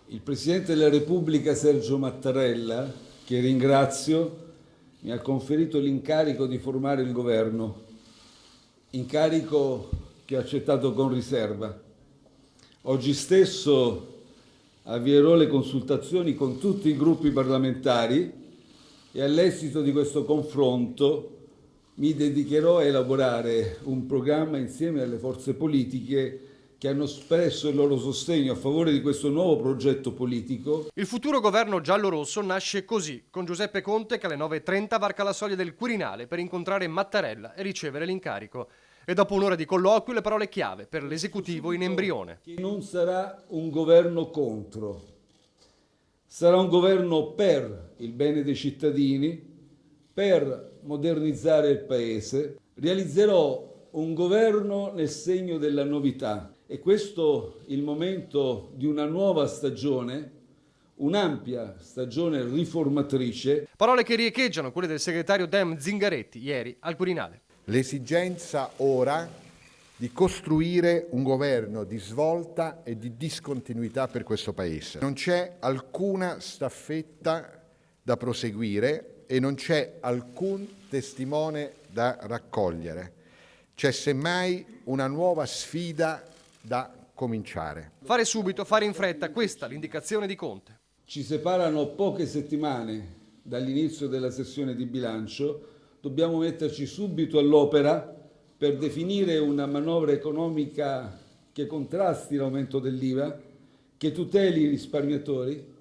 Il Presidente della Repubblica Sergio Mattarella, che ringrazio, mi ha conferito l'incarico di formare il governo, incarico che ho accettato con riserva. Oggi stesso avvierò le consultazioni con tutti i gruppi parlamentari e all'esito di questo confronto mi dedicherò a elaborare un programma insieme alle forze politiche che hanno espresso il loro sostegno a favore di questo nuovo progetto politico. Il futuro governo giallo-rosso nasce così, con Giuseppe Conte che alle 9:30 varca la soglia del Quirinale per incontrare Mattarella e ricevere l'incarico. E dopo un'ora di colloquio le parole chiave per l'esecutivo in embrione. Che non sarà un governo contro, sarà un governo per il bene dei cittadini, per modernizzare il Paese. Realizzerò un governo nel segno della novità. E questo è il momento di una nuova stagione, un'ampia stagione riformatrice. Parole che riecheggiano quelle del segretario Dem Zingaretti ieri al Quirinale. L'esigenza ora di costruire un governo di svolta e di discontinuità per questo Paese. Non c'è alcuna staffetta da proseguire e non c'è alcun testimone da raccogliere. C'è semmai una nuova sfida da cominciare. Fare subito, fare in fretta, questa è l'indicazione di Conte. Ci separano poche settimane dall'inizio della sessione di bilancio, dobbiamo metterci subito all'opera per definire una manovra economica che contrasti l'aumento dell'IVA, che tuteli i risparmiatori,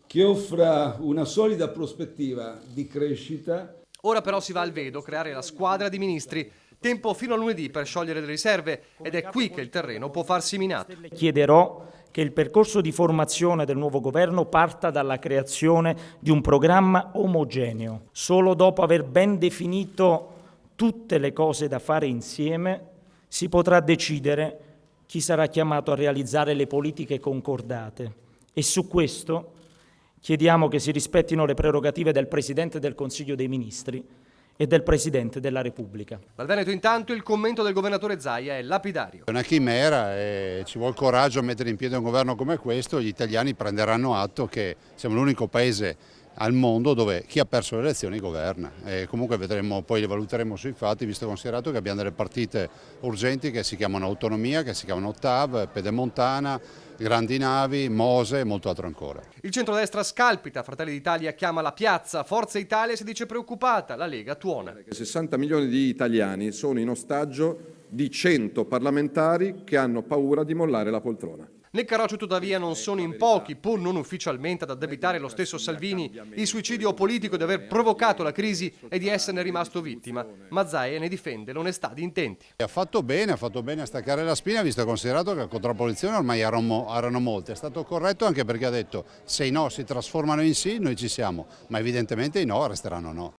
che offra una solida prospettiva di crescita. Ora però si va al vedo, creare la squadra di ministri. Tempo fino a lunedì per sciogliere le riserve ed è qui che il terreno può farsi minato. Chiederò che il percorso di formazione del nuovo governo parta dalla creazione di un programma omogeneo. Solo dopo aver ben definito tutte le cose da fare insieme si potrà decidere chi sarà chiamato a realizzare le politiche concordate. E su questo chiediamo che si rispettino le prerogative del Presidente del Consiglio dei Ministri e del Presidente della Repubblica. Dal Veneto intanto il commento del governatore Zaia è lapidario. È una chimera e ci vuole coraggio a mettere in piedi un governo come questo. Gli italiani prenderanno atto che siamo l'unico paese al mondo dove chi ha perso le elezioni governa. E comunque vedremo, poi le valuteremo sui fatti, visto e considerato che abbiamo delle partite urgenti che si chiamano Autonomia, che si chiamano TAV, Pedemontana, grandi navi, Mose e molto altro ancora. Il centrodestra scalpita, Fratelli d'Italia chiama la piazza, Forza Italia si dice preoccupata, la Lega tuona. 60 milioni di italiani sono in ostaggio di 100 parlamentari che hanno paura di mollare la poltrona. Nel carroccio tuttavia non sono in pochi, pur non ufficialmente, ad addebitare lo stesso Salvini il suicidio politico di aver provocato la crisi e di esserne rimasto vittima. Ma Zaia ne difende l'onestà di intenti. Ha fatto bene a staccare la spina, visto e considerato che la contrapposizione ormai erano molte. È stato corretto anche perché ha detto se i no si trasformano in sì noi ci siamo, ma evidentemente i no resteranno no.